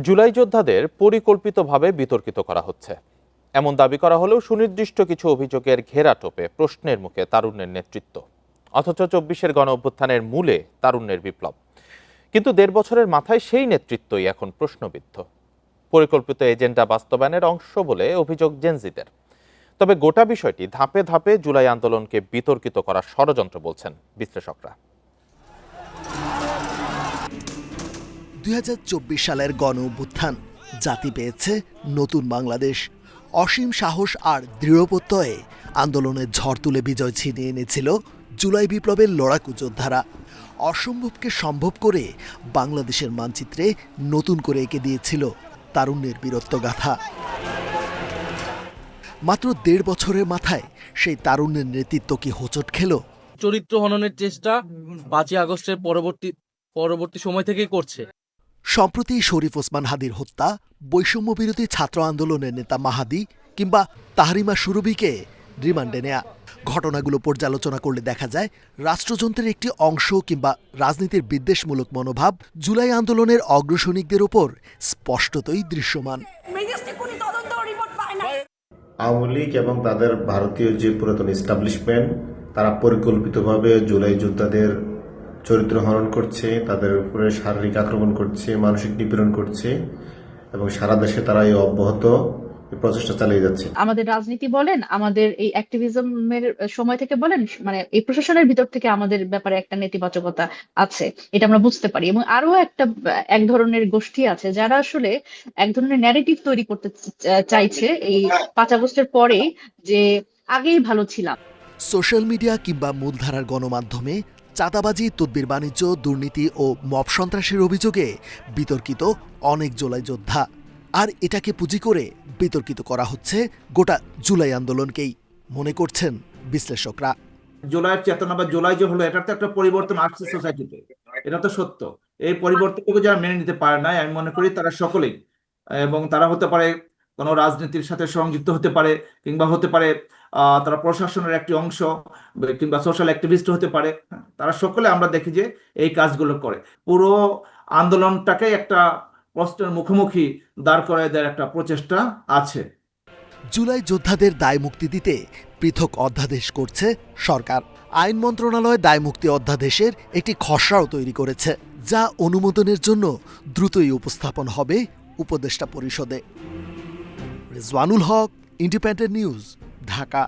জুলাই যোদ্ধাদের পরিকল্পিতভাবে বিতর্কিত করা হচ্ছে এমন দাবি করা হলেও সুনির্দিষ্ট কিছু অভিযোগের ঘেরাটোপে প্রশ্নের মুখে তারুণ্যের নেতৃত্ব। অথচ ২৪-এর গণ অভ্যুত্থানের মূলে তারুণ্যের বিপ্লব, কিন্তু ১.৫ বছরের মাথায় সেই নেতৃত্বই এখন প্রশ্নবিদ্ধ। পরিকল্পিত এজেন্ডা বাস্তবায়নের অংশ বলে অভিযোগ জেনজিদের। তবে গোটা বিষয়টি ধাপে ধাপে জুলাই আন্দোলনকে বিতর্কিত করার ষড়যন্ত্র বলছেন বিশ্লেষকরা। ২০২৪ সালের গণ অভ্যুত্থান জাতি পেয়েছে নতুন বাংলাদেশ। অসীম সাহস আর দৃঢ়প্রত্যয়ে আন্দোলনের ঝড় তুলে বিজয় ছিনিয়ে এনেছিল জুলাই বিপ্লবের লড়াকু যোদ্ধারা। অসম্ভবকে সম্ভব করে বাংলাদেশের মানচিত্রে নতুন করে এঁকে দিয়েছিল তারুণ্যের বীরত্বগাথা। মাত্র ১.৫ বছরের মাথায় সেই তারুণ্যের নেতৃত্ব কি হোঁচট খেল? চরিত্র হননের চেষ্টা ৫ই আগস্টের পরবর্তী সময় থেকেই করছে। সম্প্রতি শরীফ ওসমান হাদির হত্যা, বৈষম্য বিরোধী ছাত্র আন্দোলনের নেতা মাহাদি কিংবা তাহরিমা সুরভিকে রিমান্ডে নেয়া ঘটনাগুলো পর্যালোচনা করলে দেখা যায় রাষ্ট্রযন্ত্রের একটি অংশ কিংবা রাজনীতির বিদ্বেষমূলক মনোভাব জুলাই আন্দোলনের অগ্রসৈনিকদের ওপর স্পষ্টতই দৃশ্যমান। আওয়ামী লীগ এবং তাদের ভারতীয় যে পুরাতন এস্টাবলিশমেন্ট, তারা পরিকল্পিতভাবে জুলাই যোদ্ধাদের চরিত্র হনন করছে, তাদের উপরে শারীরিক আক্রমণ করছে, মানসিক নিপীড়ন করছে এবং সারা দেশে তারা এই অব্যাহত প্রচেষ্টা চালিয়ে যাচ্ছে। আমাদের রাজনীতি বলেন, আমাদের এই অ্যাক্টিভিজমের সময় থেকে বলেন, মানে এই প্রশাসনের ভিতর থেকে আমাদের ব্যাপারে একটা নেতিবাচকতা আছে, এটা আমরা বুঝতে পারি। এবং আরো এক ধরনের গোষ্ঠী আছে যারা আসলে এক ধরনের ন্যারেটিভ তৈরি করতে চাইছে এই ৫ আগস্টের পরে, যে আগেই ভালো ছিলাম। সোশ্যাল মিডিয়া কিংবা মূলধারার গণমাধ্যমে চাঁদাবাজি, তদবির বাণিজ্য, দুর্নীতি ও মব সন্ত্রাসের অভিযোগে বিতর্কিত অনেক জুলাই যোদ্ধা। আর এটাকে পুঁজি করে বিতর্কিত করা হচ্ছে গোটা জুলাই আন্দোলনকেই, মনে করছেন বিশ্লেষকরা। জুলাইয়ের চেতনা বা জুলাই যে হলো, এটার তো একটা পরিবর্তন আসছে সোসাইটিতে, এটা তো সত্য। এই পরিবর্তনকে যারা মেনে নিতে পারে না, আমি মনে করি তারা সকলেই, এবং তারা হতে পারে কোনো রাজনীতির সাথে সংযুক্ত হতে পারে, কিংবা হতে পারে তারা প্রশাসনের একটি অংশ, কিংবা সোশ্যাল অ্যাক্টিভিস্ট হতে পারে। তারা সকলে আমরা দেখি যে এই কাজগুলো করে পুরো আন্দোলনটাকে একটা প্রশ্নের মুখোমুখি দাঁড় করায় দেওয়ার একটা প্রচেষ্টা আছে। জুলাই যোদ্ধাদের দায় মুক্তি দিতে পৃথক অধ্যাদেশ করছে সরকার। আইন মন্ত্রণালয় দায় মুক্তি অধ্যাদেশের একটি খসড়াও তৈরি করেছে, যা অনুমোদনের জন্য দ্রুতই উপস্থাপন হবে উপদেষ্টা পরিষদে। রিজওয়ানুল হক, ইন্ডিপেন্ডেন্ট নিউজ, ঢাকা।